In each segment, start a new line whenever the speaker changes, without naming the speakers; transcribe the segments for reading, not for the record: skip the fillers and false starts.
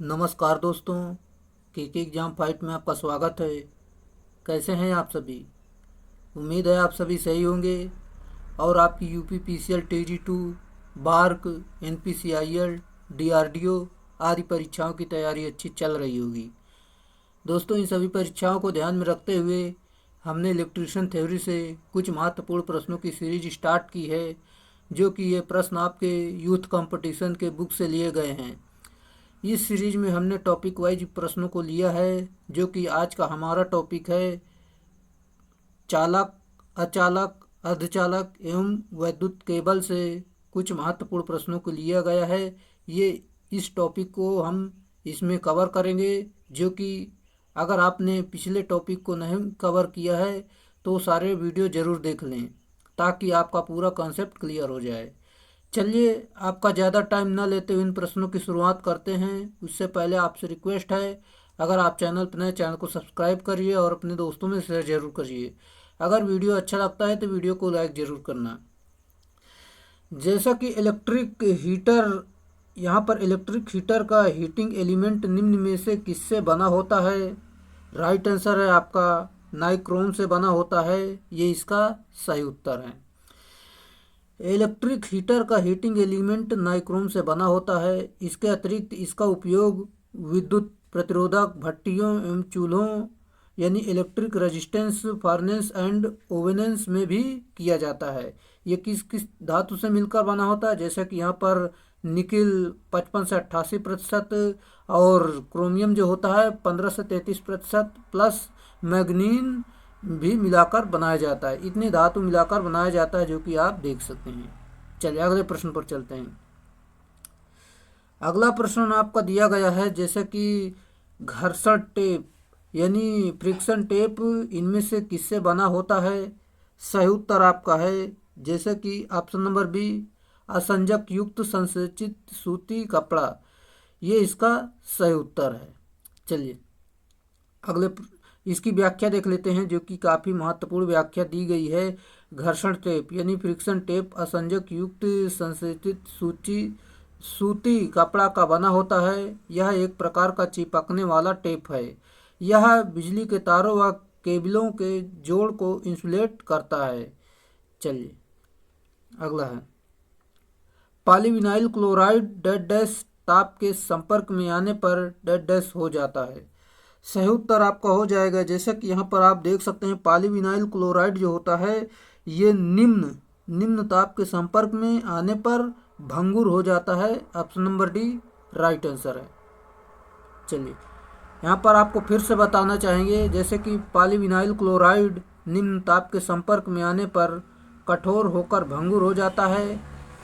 नमस्कार दोस्तों, के एग्जाम फाइट में आपका स्वागत है। कैसे हैं आप सभी? उम्मीद है आप सभी सही होंगे और आपकी UP PCL TG 2, BARC, NPCIL, DRDO आदि परीक्षाओं की तैयारी अच्छी चल रही होगी। दोस्तों, इन सभी परीक्षाओं को ध्यान में रखते हुए हमने इलेक्ट्रिशियन थ्योरी से कुछ महत्वपूर्ण प्रश्नों की सीरीज स्टार्ट की है, जो कि ये प्रश्न आपके यूथ कंपटीशन के बुक से लिए गए हैं। इस सीरीज में हमने टॉपिक वाइज प्रश्नों को लिया है, जो कि आज का हमारा टॉपिक है चालक, अचालक, अर्धचालक एवं वैद्युत केबल से कुछ महत्वपूर्ण प्रश्नों को लिया गया है। ये इस टॉपिक को हम इसमें कवर करेंगे, जो कि अगर आपने पिछले टॉपिक को नहीं कवर किया है तो सारे वीडियो ज़रूर देख लें, ताकि आपका पूरा कॉन्सेप्ट क्लियर हो जाए। चलिए, आपका ज़्यादा टाइम ना लेते हुए इन प्रश्नों की शुरुआत करते हैं। उससे पहले आपसे रिक्वेस्ट है, अगर आप चैनल पर नए, चैनल को सब्सक्राइब करिए और अपने दोस्तों में शेयर जरूर करिए। अगर वीडियो अच्छा लगता है तो वीडियो को लाइक ज़रूर करना। जैसा कि इलेक्ट्रिक हीटर, यहाँ पर इलेक्ट्रिक हीटर का हीटिंग एलिमेंट निम्न में से किससे बना होता है? राइट आंसर है आपका नाइक्रोम से बना होता है। ये इसका सही उत्तर है। इलेक्ट्रिक हीटर का हीटिंग एलिमेंट नाइक्रोम से बना होता है। इसके अतिरिक्त इसका उपयोग विद्युत प्रतिरोधक भट्टियों एवं चूल्हों यानी इलेक्ट्रिक रेजिस्टेंस फर्नेस एंड ओवेनेंस में भी किया जाता है। ये किस किस धातु से मिलकर बना होता है? जैसे कि यहाँ पर निकिल 55 से 88% और क्रोमियम जो होता है 15 से 33% प्लस मैग्नीन भी मिलाकर बनाया जाता है। इतने धातु मिलाकर बनाया जाता है, जो कि आप देख सकते हैं। चलिए अगले प्रश्न पर चलते हैं। अगला प्रश्न आपका दिया गया है, जैसे कि घर्षण टेप यानी फ्रिक्शन टेप इनमें से किससे बना होता है? सही उत्तर आपका है, जैसे कि ऑप्शन नंबर बी, असंजक युक्त संसेचित सूती कपड़ा। ये इसका सही उत्तर है। चलिए अगले इसकी व्याख्या देख लेते हैं, जो कि काफ़ी महत्वपूर्ण व्याख्या दी गई है। घर्षण टेप यानी फ्रिक्शन टेप असंजक युक्त संसेचित सूती कपड़ा का बना होता है। यह एक प्रकार का चिपकने वाला टेप है। यह बिजली के तारों व केबलों के जोड़ को इंसुलेट करता है। चलिए अगला है, पॉलीविनाइल क्लोराइड डेड डैश ताप के संपर्क में आने पर डेड डैश हो जाता है। सही उत्तर आपका हो जाएगा, जैसे कि यहाँ पर आप देख सकते हैं पॉलीविनाइल क्लोराइड जो होता है ये निम्न ताप के संपर्क में आने पर भंगुर हो जाता है। Option number D right answer है। चलिए यहाँ पर आपको फिर से बताना चाहेंगे, जैसे कि पॉलीविनाइल क्लोराइड निम्न ताप के संपर्क में आने पर कठोर होकर भंगुर हो जाता है।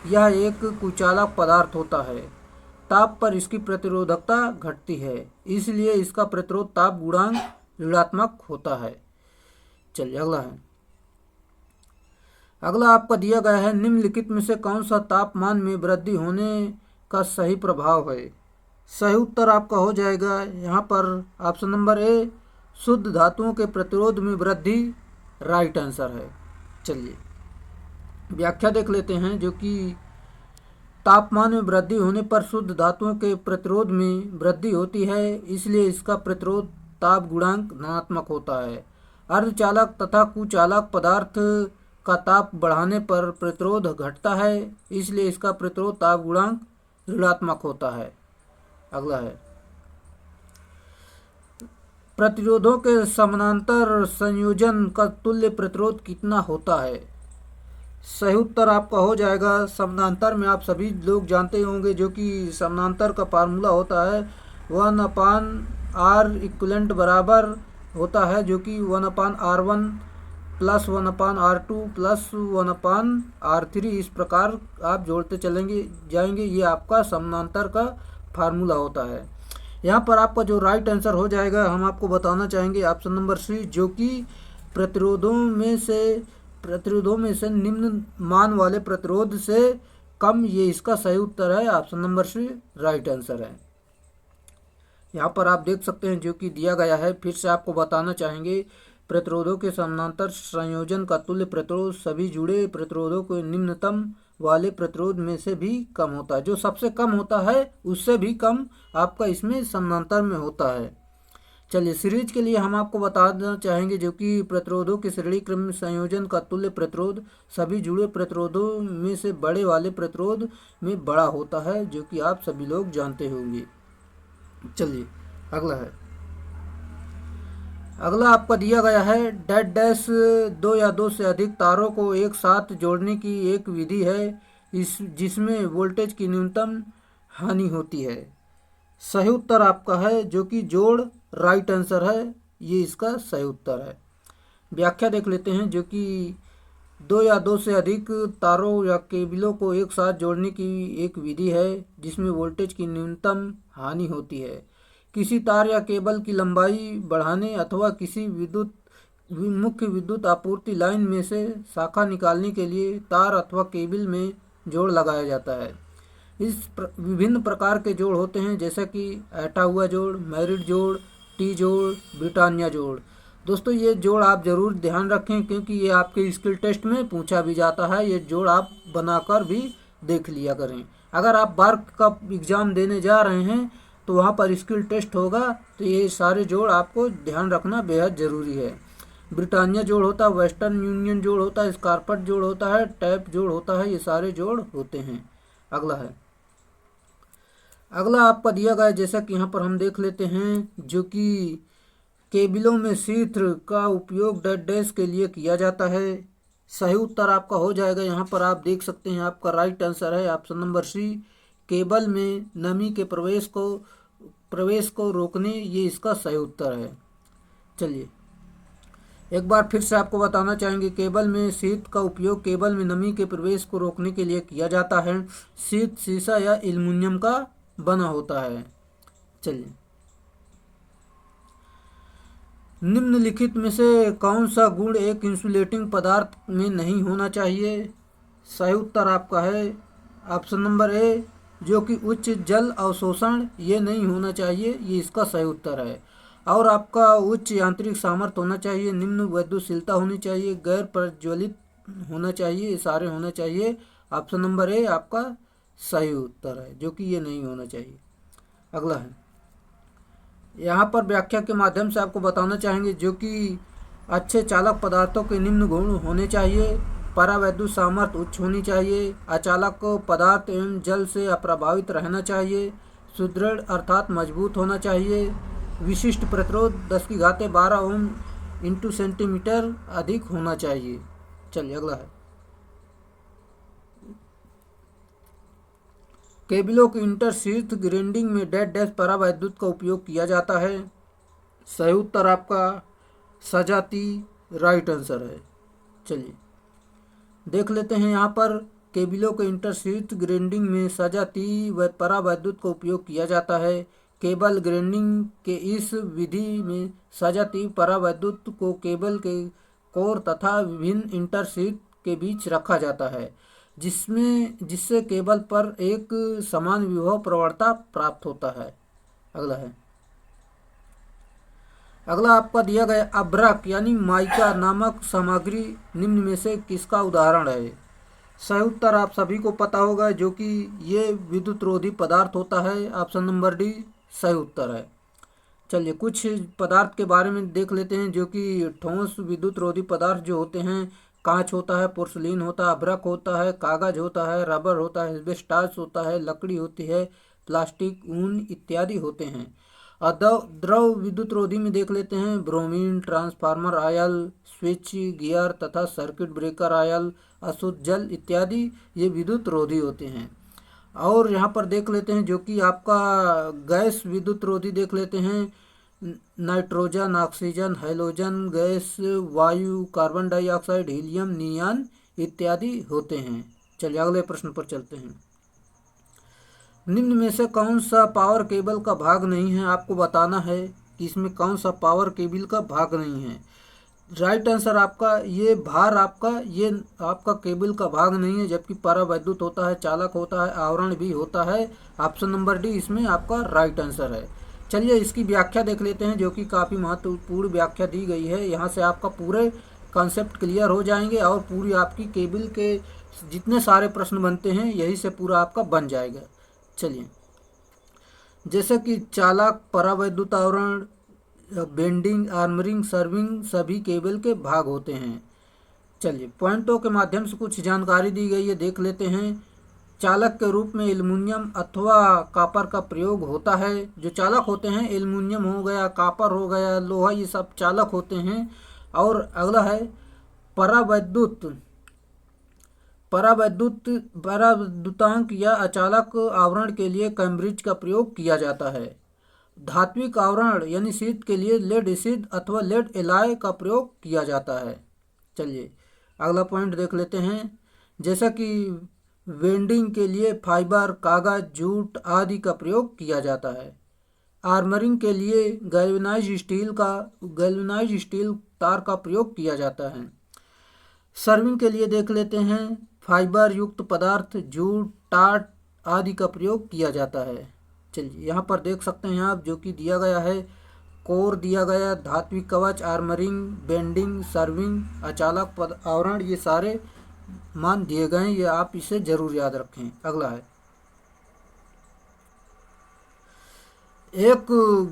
यह एक कुचालक पदार्थ होता है। ताप पर इसकी प्रतिरोधकता घटती है, इसलिए इसका प्रतिरोध ताप गुणांक ऋणात्मक होता है। चलिए अगला है, अगला आपका दिया गया है, निम्नलिखित में से कौन सा तापमान में वृद्धि होने का सही प्रभाव है? सही उत्तर आपका हो जाएगा यहाँ पर ऑप्शन नंबर ए, शुद्ध धातुओं के प्रतिरोध में वृद्धि राइट आंसर है। चलिए व्याख्या देख लेते हैं, जो कि तापमान में वृद्धि होने पर शुद्ध धातुओं के प्रतिरोध में वृद्धि होती है, इसलिए इसका प्रतिरोध ताप गुणांक धनात्मक होता है। अर्धचालक तथा कुचालक पदार्थ का ताप बढ़ाने पर प्रतिरोध घटता है, इसलिए इसका प्रतिरोध ताप गुणांक ऋणात्मक होता है। अगला है, प्रतिरोधों के समानांतर संयोजन का तुल्य प्रतिरोध कितना होता है? सही उत्तर आपका हो जाएगा समानांतर में आप सभी लोग जानते होंगे, जो कि समानांतर का फार्मूला होता है 1/r इक्वलेंट बराबर होता है, जो कि 1/r1 plus 1/r2 plus 1/r3 इस प्रकार आप जोड़ते चलेंगे जाएंगे। ये आपका समानांतर का फार्मूला होता है। यहाँ पर आपका जो राइट आंसर हो जाएगा, हम आपको बताना चाहेंगे ऑप्शन नंबर सी, जो कि प्रतिरोधों में से निम्न मान वाले प्रतिरोध से कम, ये इसका सही उत्तर है। Option number C right answer है। यहाँ पर आप देख सकते हैं जो कि दिया गया है, फिर से आपको बताना चाहेंगे, प्रतिरोधों के समानांतर संयोजन का तुल्य प्रतिरोध सभी जुड़े प्रतिरोधों के निम्नतम वाले प्रतिरोध में से भी कम होता है। जो सबसे कम होता है उससे भी कम आपका इसमें समानांतर में होता है। चलिए, सीरीज के लिए हम आपको बताना चाहेंगे जो कि प्रतिरोधों के श्रेणी क्रम में संयोजन का तुल्य प्रतिरोध सभी जुड़े प्रतिरोधों में से बड़े वाले प्रतिरोध में बड़ा होता है, जो कि आप सभी लोग जानते होंगे। चलिए, अगला आपका दिया गया है डेड डैश दो या दो से अधिक तारों को एक साथ जोड़ने की एक विधि है इस जिसमें वोल्टेज की न्यूनतम हानि होती है। सही उत्तर आपका है जो कि जोड़, राइट आंसर है, ये इसका सही उत्तर है। व्याख्या देख लेते हैं जो कि दो या दो से अधिक तारों या केबलों को एक साथ जोड़ने की एक विधि है जिसमें वोल्टेज की न्यूनतम हानि होती है। किसी तार या केबल की लंबाई बढ़ाने अथवा किसी मुख्य विद्युत आपूर्ति लाइन में से शाखा निकालने के लिए तार अथवा केबल में जोड़ लगाया जाता है। विभिन्न प्रकार के जोड़ होते हैं जैसे कि ऐंठा हुआ जोड़, मैरिड जोड़, टी जोड़, ब्रिटानिया जोड़। दोस्तों, ये जोड़ आप ज़रूर ध्यान रखें क्योंकि ये आपके स्किल टेस्ट में पूछा भी जाता है। ये जोड़ आप बनाकर भी देख लिया करें। अगर आप बार का एग्ज़ाम देने जा रहे हैं तो वहाँ पर स्किल टेस्ट होगा, तो ये सारे जोड़ आपको ध्यान रखना बेहद ज़रूरी है। ब्रिटानिया जोड़ होता है, वेस्टर्न यूनियन जोड़ होता है, स्कारपट जोड़ होता है, टैप जोड़ होता है, ये सारे जोड़ होते हैं। अगला आपका दिया गया जैसा कि यहाँ पर हम देख लेते हैं जो कि केबलों में शीत्र का उपयोग डेड डैश के लिए किया जाता है। सही उत्तर आपका हो जाएगा। यहाँ पर आप देख सकते हैं आपका राइट आंसर है ऑप्शन नंबर सी, केबल में नमी के प्रवेश को रोकने, ये इसका सही उत्तर है। चलिए, एक बार फिर से आपको बताना चाहेंगे केबल में शीत का उपयोग केबल में नमी के प्रवेश को रोकने के लिए किया जाता है। शीत शीशा या एल्युमिनियम का बना होता है। चलिए, निम्नलिखित में से कौन सा गुण एक इंसुलेटिंग पदार्थ में नहीं होना चाहिए? सही उत्तर आपका है ऑप्शन नंबर ए, जो कि उच्च जल अवशोषण, ये नहीं होना चाहिए, ये इसका सही उत्तर है। और आपका उच्च यांत्रिक सामर्थ्य होना चाहिए, निम्न विद्युतशीलता होनी चाहिए, गैर प्रज्वलित होना चाहिए, ये सारे होना चाहिए। ऑप्शन नंबर ए आपका सही उत्तर है, जो कि ये नहीं होना चाहिए। अगला है, यहाँ पर व्याख्या के माध्यम से आपको बताना चाहेंगे जो कि अच्छे चालक पदार्थों के निम्न गुण होने चाहिए। परावैद्युत सामर्थ्य उच्च होनी चाहिए, अचालक पदार्थ एवं जल से अप्रभावित रहना चाहिए, सुदृढ़ अर्थात मजबूत होना चाहिए, विशिष्ट प्रतिरोध 10⁻12 ओम इंटू सेंटीमीटर अधिक होना चाहिए। चलिए, अगला है, केबलों की इंटरशीथ ग्राइंडिंग में डेड डैश परावैद्युत का उपयोग किया जाता है। सही उत्तर आपका सजाती राइट आंसर है। चलिए, देख लेते हैं यहाँ पर केबलों के इंटरशीथ ग्राइंडिंग में सजाती व परावैद्युत का उपयोग किया जाता है। केबल ग्राइंडिंग के इस विधि में सजाती परावैद्युत को केबल के कोर तथा विभिन्न इंटरशीथ के बीच रखा जाता है जिससे केबल पर एक समान विभव प्रवणता प्राप्त होता है। अगला आपका दिया गया अभ्रक यानी माइका नामक सामग्री निम्न में से किसका उदाहरण है? सही उत्तर आप सभी को पता होगा जो कि ये विद्युत रोधी पदार्थ होता है। ऑप्शन नंबर डी सही उत्तर है। चलिए, कुछ पदार्थ के बारे में देख लेते हैं जो कि ठोस विद्युत रोधी पदार्थ जो होते हैं। कांच होता है, पोर्सलिन होता है, अभ्रक होता है, कागज होता है, रबर होता है, एस्बेस्टॉस होता है, लकड़ी होती है, प्लास्टिक, ऊन इत्यादि होते हैं। द्रव विद्युत रोधी में देख लेते हैं bromine, transformer oil, switch gear तथा सर्किट ब्रेकर आयल, अशुद्ध जल इत्यादि ये विद्युत रोधी होते हैं। और यहाँ पर देख लेते हैं जो कि आपका गैस विद्युत रोधी देख लेते हैं। नाइट्रोजन, ऑक्सीजन, हैलोजन गैस, वायु, कार्बन डाइऑक्साइड, हीलियम, नियॉन इत्यादि होते हैं। चलिए, अगले प्रश्न पर चलते हैं। निम्न में से कौन सा पावर केबल का भाग नहीं है? आपको बताना है कि इसमें कौन सा पावर केबल का भाग नहीं है। राइट आंसर आपका ये आपका केबल का भाग नहीं है, जबकि परावैद्युत होता है, चालक होता है, आवरण भी होता है। ऑप्शन नंबर डी इसमें आपका राइट आंसर है। चलिए, इसकी व्याख्या देख लेते हैं जो कि काफ़ी महत्वपूर्ण व्याख्या दी गई है। यहाँ से आपका पूरे कॉन्सेप्ट क्लियर हो जाएंगे और पूरी आपकी केबल के जितने सारे प्रश्न बनते हैं यही से पूरा आपका बन जाएगा। चलिए, जैसे कि चालक, परावैद्युत आवरण, बेंडिंग, आर्मरिंग, सर्विंग सभी केबल के भाग होते हैं। चलिए, पॉइंटों के माध्यम से कुछ जानकारी दी गई है, देख लेते हैं। चालक के रूप में एल्युमिनियम अथवा कॉपर का प्रयोग होता है। जो चालक होते हैं, एल्युमिनियम हो गया, कॉपर हो गया, लोहा, ये सब चालक होते हैं। और अगला है परावैद्युत। परावैद्युत परावैद्युतांक या अचालक आवरण के लिए कैम्ब्रिज का प्रयोग किया जाता है। धात्विक आवरण यानी शीट के लिए लेड एसिड अथवा लेड एलॉय का प्रयोग किया जाता है। चलिए, अगला पॉइंट देख लेते हैं। जैसा कि वेल्डिंग के लिए फाइबर, कागज, जूट आदि का प्रयोग किया जाता है। आर्मरिंग के लिए गैल्वेनाइज्ड स्टील तार का प्रयोग किया जाता है। सर्विंग के लिए देख लेते हैं, फाइबर युक्त पदार्थ, जूट, टाट आदि का प्रयोग किया जाता है। चलिए, यहाँ पर देख सकते हैं आप, जो कि दिया गया है, कोर दिया गया, धात्विक कवच, आर्मरिंग, बेंडिंग, सर्विंग, अचालक पद आवरण, ये सारे मान दिए गए हैं, ये आप इसे जरूर याद रखें। अगला है एक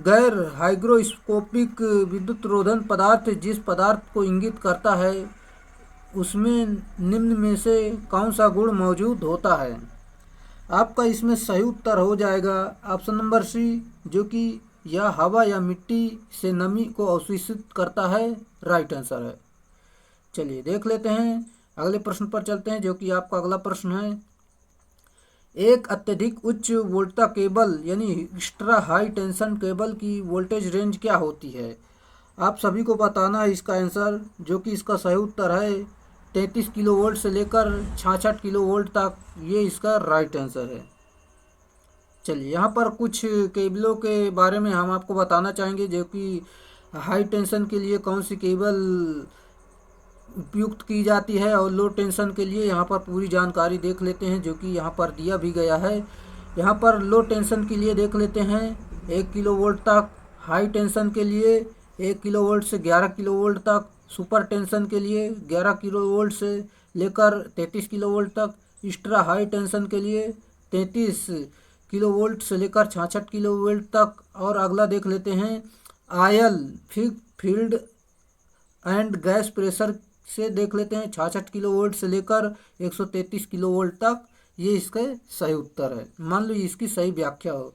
गैर हाइग्रोस्कोपिक विद्युत रोधन पदार्थ जिस पदार्थ को इंगित करता है उसमें निम्न में से कौन सा गुण मौजूद होता है। आपका इसमें सही उत्तर हो जाएगा ऑप्शन नंबर सी, जो कि यह हवा या मिट्टी से नमी को अवशोषित करता है, राइट आंसर है। चलिए, देख लेते हैं, अगले प्रश्न पर चलते हैं, जो कि आपका अगला प्रश्न है। एक अत्यधिक उच्च वोल्टता केबल यानी एक्स्ट्रा हाई टेंशन केबल की वोल्टेज रेंज क्या होती है। आप सभी को बताना है इसका आंसर, जो कि इसका सही उत्तर है 33 किलो वोल्ट से लेकर 66 किलो वोल्ट तक, ये इसका राइट आंसर है। चलिए, यहाँ पर कुछ केबलों के बारे में हम आपको बताना चाहेंगे, जो कि हाई टेंशन के लिए कौन सी केबल उपयुक्त की जाती है और लो टेंशन के लिए यहाँ पर पूरी जानकारी देख लेते हैं, जो कि यहाँ पर दिया भी गया है। यहाँ पर लो टेंशन के लिए देख लेते हैं 1 किलो वोल्ट तक, हाई टेंशन के लिए 1 किलो वोल्ट से 11 किलो वोल्ट तक, सुपर टेंशन के लिए 11 किलो वोल्ट से लेकर 33 किलो वोल्ट तक, एक्स्ट्रा हाई टेंशन के लिए 33 किलो वोल्ट से लेकर 66 किलो वोल्ट तक। और अगला देख लेते हैं oil field and gas pressure से देख लेते हैं 66 किलो वोल्ट से लेकर 133 किलो वोल्ट तक, ये इसका सही उत्तर है। मान लो इसकी सही व्याख्या हो।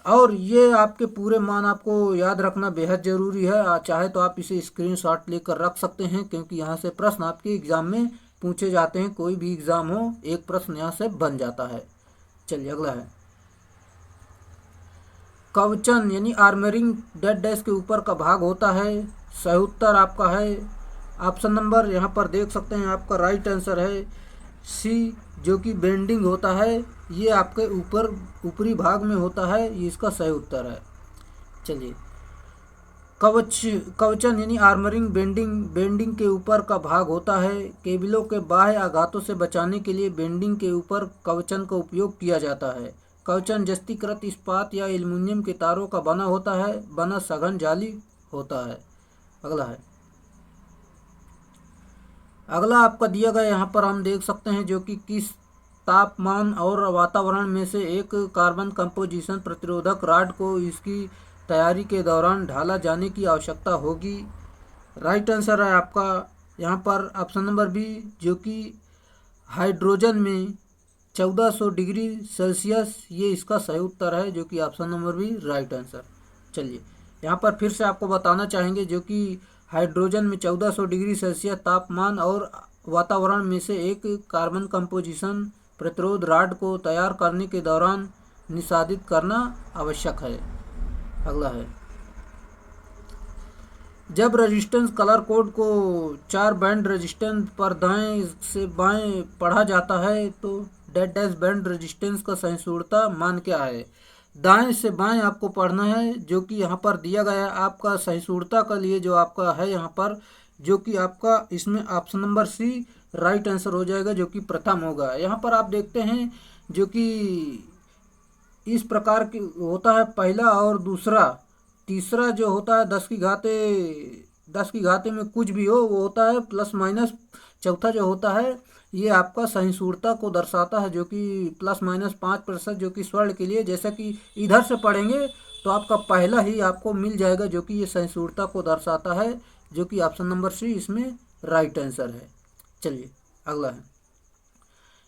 और ये आपके पूरे मान आपको याद रखना बेहद ज़रूरी है। चाहे तो आप इसे स्क्रीनशॉट लेकर रख सकते हैं, क्योंकि यहाँ से प्रश्न आपके एग्ज़ाम में पूछे जाते हैं। कोई भी एग्ज़ाम हो, एक प्रश्न यहाँ से बन जाता है। चलिए, अगला है कवचन यानी आर्मरिंग डेड डैश के ऊपर का भाग होता है। सही उत्तर आपका है ऑप्शन नंबर, यहाँ पर देख सकते हैं, आपका राइट आंसर है सी, जो कि बेंडिंग होता है। ये आपके ऊपरी भाग में होता है, ये इसका सही उत्तर है। चलिए, कवचन यानी आर्मरिंग बेंडिंग के ऊपर का भाग होता है। केबलों के बाह्य आघातों से बचाने के लिए बेंडिंग के ऊपर कवचन का उपयोग किया जाता है। कवचन जस्तीकृत इस्पात या एल्युमिनियम के तारों का बना होता है, बना सघन जाली होता है। अगला आपका दिया गया, यहाँ पर हम देख सकते हैं, जो कि किस तापमान और वातावरण में से एक कार्बन कंपोजिशन प्रतिरोधक रॉड को इसकी तैयारी के दौरान ढाला जाने की आवश्यकता होगी। राइट आंसर है आपका यहाँ पर ऑप्शन नंबर बी, जो कि हाइड्रोजन में 1400 डिग्री सेल्सियस, ये इसका सही उत्तर है, जो कि option number B right answer. चलिए, यहाँ पर फिर से आपको बताना चाहेंगे, जो कि हाइड्रोजन में 1400 डिग्री सेल्सियस तापमान और वातावरण में से एक कार्बन कंपोजिशन प्रतिरोध रॉड को तैयार करने के दौरान निषादित करना आवश्यक है। अगला है जब रेजिस्टेंस कलर कोड को 4 बैंड रेजिस्टेंस पर दाएं से बाएं पढ़ा जाता है तो डेड डैश बैंड रेजिस्टेंस का सहिष्णुता मान क्या है। दाएं से बाएं आपको पढ़ना है, जो कि यहाँ पर दिया गया है आपका सहिष्णुता के लिए, जो आपका है यहाँ पर, जो कि आपका इसमें option number C right answer हो जाएगा, जो कि प्रथम होगा। यहाँ पर आप देखते हैं, जो कि इस प्रकार की होता है पहला और दूसरा। तीसरा जो होता है 10 की घाते में कुछ भी हो, वो होता है चौथा जो होता है ये आपका सहिष्णुता को दर्शाता है, जो कि ±5% जो कि स्वर्ण के लिए, जैसा कि इधर से पढ़ेंगे तो आपका पहला ही आपको मिल जाएगा जो कि ये सहिष्णुता को दर्शाता है, जो कि ऑप्शन नंबर सी इसमें राइट आंसर है। चलिए अगला है,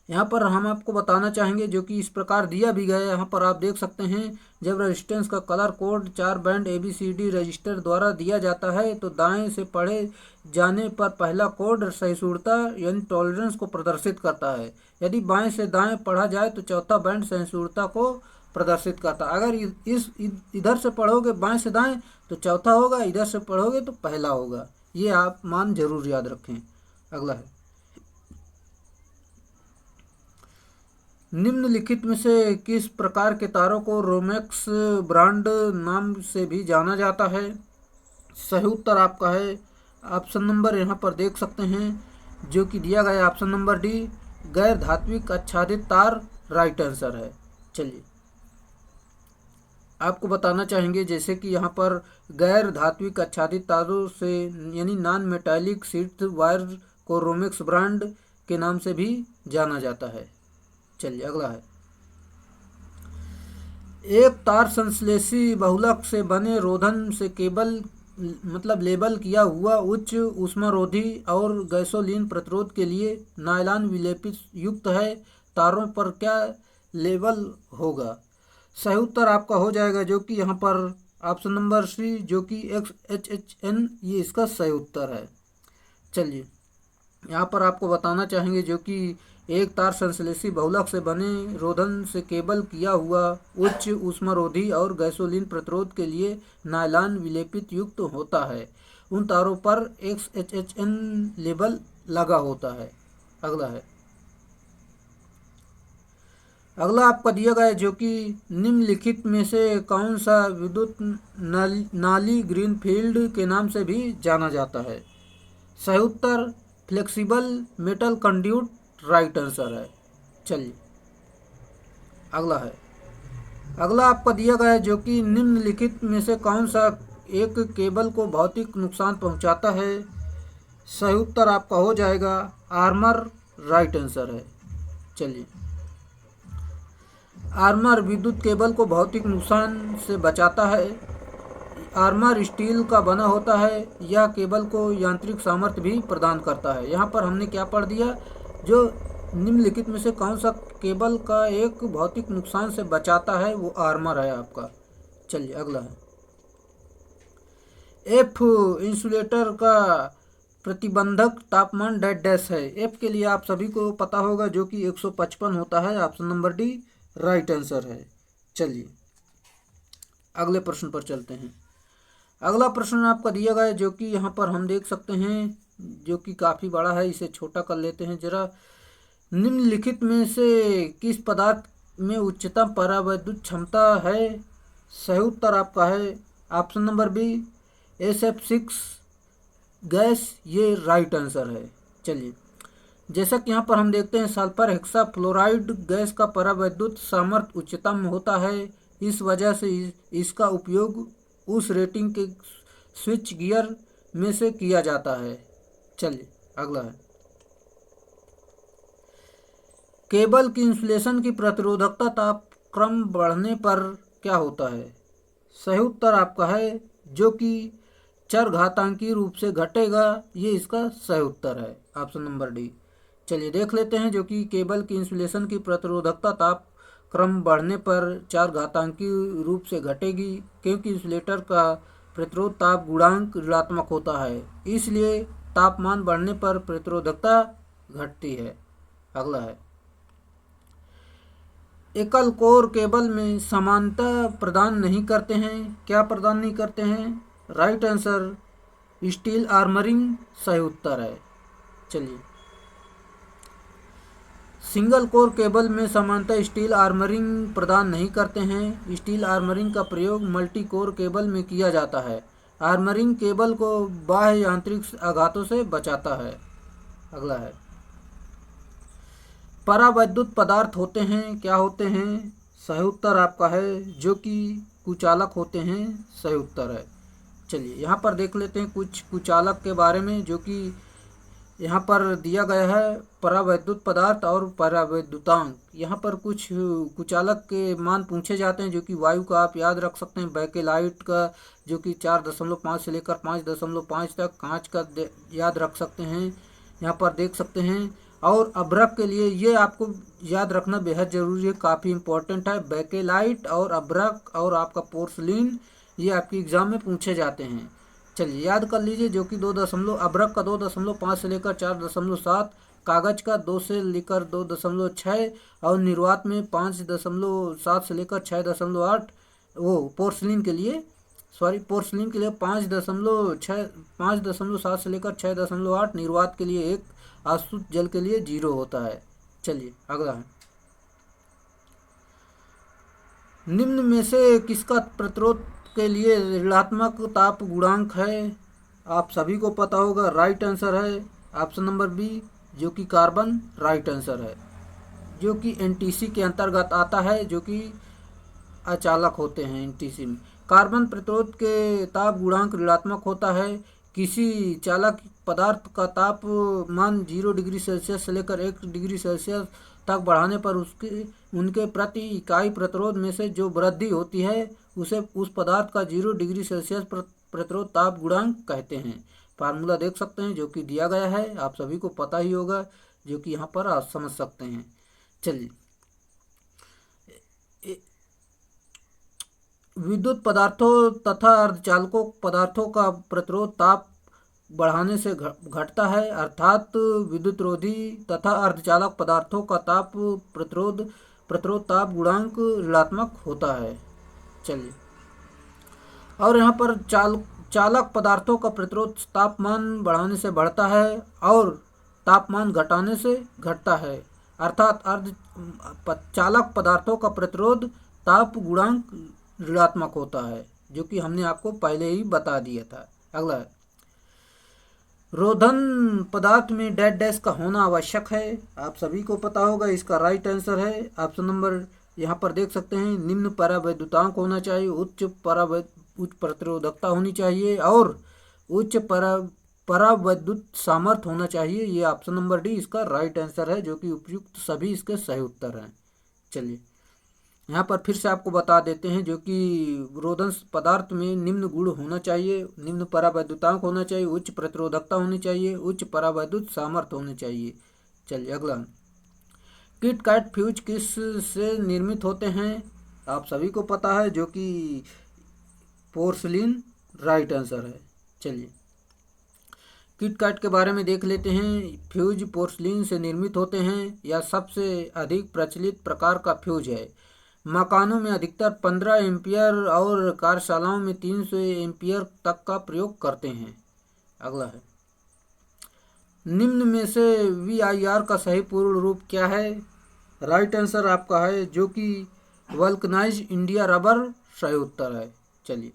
यहाँ पर हम आपको बताना चाहेंगे जो कि इस प्रकार दिया भी गया है। यहाँ पर आप देख सकते हैं, जब रेजिस्टेंस का colour code 4 band ABCD register द्वारा दिया जाता है तो दाएं से पढ़े जाने पर पहला कोड सहिष्णुता यानी टॉलरेंस को प्रदर्शित करता है। यदि बाएं से दाएं पढ़ा जाए तो चौथा बैंड सहिष्णुता को प्रदर्शित करता है। अगर इधर से पढ़ोगे बाएं से दाएं तो चौथा होगा, इधर से पढ़ोगे तो पहला होगा। ये आप मान जरूर याद रखें। अगला है, निम्नलिखित में से किस प्रकार के तारों को रोमेक्स ब्रांड नाम से भी जाना जाता है? सही उत्तर आपका है ऑप्शन नंबर, यहाँ पर देख सकते हैं जो कि दिया गया ऑप्शन नंबर डी, गैर धात्विक आच्छादित तार राइट आंसर है। चलिए आपको बताना चाहेंगे जैसे कि यहाँ पर गैर धात्विक आच्छादित तारों से यानी नॉन मेटालिक शीट वायर को रोमेक्स ब्रांड के नाम से भी जाना जाता है। चलिए अगला है, एक तार संश्लेषी बहुलक से बने रोधन से केबल मतलब लेबल किया हुआ उच्च ऊष्मारोधी और गैसोलीन प्रतिरोध के लिए नायलॉन विलेपित युक्त है, तारों पर क्या लेबल होगा? सही उत्तर आपका हो जाएगा जो कि यहाँ पर ऑप्शन नंबर सी जो कि XHHN ये इसका सही उत्तर है। चलिए यहाँ पर आपको बताना चाहेंगे जो कि एक तार संश्लेषी बहुलक से बने रोधन से केबल किया हुआ उच्च ऊष्मारोधी और गैसोलीन प्रतिरोध के लिए नायलॉन विलेपित युक्त होता है, उन तारों पर XHHN लेबल लगा होता है। अगला आपका दिया गया है जो कि निम्नलिखित में से कौन सा विद्युत नाली ग्रीनफील्ड के नाम से भी जाना जाता है? सही उत्तर flexible metal conduit right answer है। चलिए अगला आपका दिया गया है जो कि निम्नलिखित में से कौन सा एक केबल को भौतिक नुकसान पहुंचाता है? सही उत्तर आपका हो जाएगा आर्मर राइट आंसर है। चलिए आर्मर विद्युत केबल को भौतिक नुकसान से बचाता है। आर्मर स्टील का बना होता है, यह केबल को यांत्रिक सामर्थ्य भी प्रदान करता है। यहाँ पर हमने क्या पढ़ दिया, जो निम्नलिखित में से कौन सा केबल का एक भौतिक नुकसान से बचाता है वो आर्मर है आपका। चलिए अगला है, एफ इंसुलेटर का प्रतिबंधक तापमान डैश है। एफ के लिए आप सभी को पता होगा जो कि 155 होता है, option number D right answer है। चलिए अगले प्रश्न पर चलते हैं। अगला प्रश्न आपका दिया गया है जो कि यहाँ पर हम देख सकते हैं जो कि काफ़ी बड़ा है, इसे छोटा कर लेते हैं जरा। निम्नलिखित में से किस पदार्थ में उच्चतम परावैद्युत क्षमता है? सही उत्तर आपका है option number B SF6 gas, ये राइट आंसर है। चलिए जैसा कि यहाँ पर हम देखते हैं सल्फर हेक्साफ्लोराइड गैस का परावैद्युत सामर्थ्य उच्चतम होता है, इस वजह से इसका उपयोग उस रेटिंग के स्विच गियर में से किया जाता है। चलिए अगला है, केबल की इंसुलेशन की प्रतिरोधकता तापक्रम बढ़ने पर क्या होता है? सही उत्तर आपका है जो कि चरघातांकी रूप से घटेगा, ये इसका सही उत्तर है ऑप्शन नंबर डी। चलिए देख लेते हैं जो कि केबल की इंसुलेशन की प्रतिरोधकता तापक्रम बढ़ने पर चरघातांकी रूप से घटेगी, क्योंकि इंसुलेटर का प्रतिरोध ताप गुणांक ऋणात्मक होता है, इसलिए तापमान बढ़ने पर प्रतिरोधकता घटती है। अगला है, एकल कोर केबल में समानता प्रदान नहीं करते हैं, क्या प्रदान नहीं करते हैं? राइट आंसर स्टील आर्मरिंग सही उत्तर है। चलिए सिंगल कोर केबल में समानता स्टील आर्मरिंग प्रदान नहीं करते हैं। स्टील आर्मरिंग का प्रयोग मल्टी कोर केबल में किया जाता है। आर्मरिंग केबल को बाह्य यांत्रिक आघातों से बचाता है। अगला है, परावैद्युत पदार्थ होते हैं, क्या होते हैं? सही उत्तर आपका है जो कि कुचालक होते हैं, सही उत्तर है। चलिए यहाँ पर देख लेते हैं कुछ कुचालक के बारे में जो कि यहाँ पर दिया गया है परावैद्युत पदार्थ और परावैद्युतांक। यहाँ पर कुछ कुचालक के मान पूछे जाते हैं, जो कि वायु का आप याद रख सकते हैं, बैकेलाइट का जो कि 4.5 से लेकर 5.5 तक, कांच का याद रख सकते हैं, यहाँ पर देख सकते हैं। और अभ्रक के लिए ये आपको याद रखना बेहद जरूरी है, काफ़ी इंपॉर्टेंट है। बैकेलाइट और अभ्रक और आपका पोर्सलिन, ये आपके एग्जाम में पूछे जाते हैं। चलिए याद कर लीजिए, जो कि अभ्रक का 2.5 से लेकर 4.7, कागज का 2 से लेकर 2.6 और निर्वात में 5.7 से लेकर 6.8। वो पोर्सलिन के लिए 5.7 से लेकर 6.8, निर्वात के लिए 1, आसुत जल के लिए 0 होता है। चलिए अगला है, निम्न में से किसका प्रतिरोध के लिए ऋणात्मक ताप गुणांक है? आप सभी को पता होगा, राइट आंसर है ऑप्शन नंबर बी, जो कि कार्बन राइट आंसर है, जो कि एनटीसी के अंतर्गत आता है, जो कि अचालक होते हैं एनटीसी में। कार्बन प्रतिरोध के ताप गुणांक ऋणात्मक होता है। किसी चालक पदार्थ का तापमान 0 डिग्री सेल्सियस से लेकर 1 डिग्री सेल्सियस तक बढ़ाने पर उनके प्रति इकाई प्रतिरोध में से जो वृद्धि होती है उसे उस पदार्थ का 0 डिग्री सेल्सियस प्रतिरोध ताप गुणांक कहते हैं। फार्मूला देख सकते हैं, जो कि दिया गया है, आप सभी को पता ही होगा, जो कि यहाँ पर आप समझ सकते हैं। चलिए, विद्युत पदार्थों तथा अर्धचालकों पदार्थों का प्रतिरोध ताप बढ़ाने से घटता है, अर्थात विद्युतरोधी तथा अर्धचालक पदार्थों का ताप प्रतिरोध ताप गुणांक ऋणात्मक होता है। चलिए, और यहाँ पर चालक पदार्थों का प्रतिरोध तापमान बढ़ाने से बढ़ता है और तापमान घटाने से घटता है, अर्थात चालक पदार्थों का प्रतिरोध ताप गुणांक ऋणात्मक होता है, जो कि हमने आपको पहले ही बता दिया था। अगला है, रोधन पदार्थ में डैश का होना आवश्यक है। आप सभी को पता होगा, इसका राइट आंसर है ऑप्शन नंबर, यहाँ पर देख सकते हैं, निम्न परावैद्युतांक होना चाहिए, उच्च प्रतिरोधकता होनी चाहिए और उच्च परावैद्युत सामर्थ्य होना चाहिए। ये ऑप्शन नंबर डी इसका राइट आंसर है, जो कि उपयुक्त सभी इसके सही उत्तर हैं। चलिए, यहाँ पर फिर से आपको बता देते हैं, जो कि रोधन पदार्थ में निम्न गुण होना चाहिए, निम्न परावैद्युतांक होना चाहिए, उच्च प्रतिरोधकता होनी चाहिए, उच्च परावैद्युत सामर्थ्य होनी चाहिए। चलिए अगला, किट कैट फ्यूज किस से निर्मित होते हैं? आप सभी को पता है, जो कि पोर्सलिन राइट आंसर है। चलिए, किट कैट के बारे में देख लेते हैं। फ्यूज पोर्सलिन से निर्मित होते हैं। यह सबसे अधिक प्रचलित प्रकार का फ्यूज है। मकानों में अधिकतर 15 एम्पियर और कार्यशालाओं में 300 एम्पियर तक का प्रयोग करते हैं। अगला है, निम्न में से VIR का सही पूर्ण रूप क्या है? राइट आंसर आपका है, जो कि वल्कनाइज्ड इंडिया रबर सही उत्तर है। चलिए,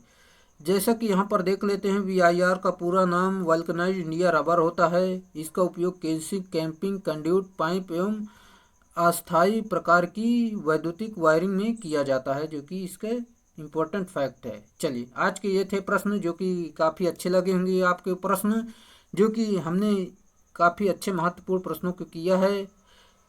जैसा कि यहाँ पर देख लेते हैं, VIR का पूरा नाम वल्कनाइज्ड इंडिया रबर होता है। इसका उपयोग कैंपिंग कंड्यूट पाइप एवं अस्थायी प्रकार की वैद्युतिक वायरिंग में किया जाता है, जो कि इसके इम्पोर्टेंट फैक्ट है। चलिए, आज के ये थे प्रश्न, जो कि काफ़ी अच्छे लगे होंगे आपके प्रश्न, जो कि हमने काफ़ी अच्छे महत्वपूर्ण प्रश्नों को किया है।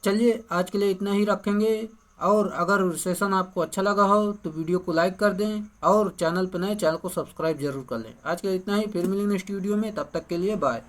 चलिए, आज के लिए इतना ही रखेंगे, और अगर सेशन आपको अच्छा लगा हो तो वीडियो को लाइक कर दें और चैनल पर नए चैनल को सब्सक्राइब जरूर कर लें। आज के लिए इतना ही, फिर मिलेंगे नेक्स्ट वीडियो में, तब तक के लिए बाय।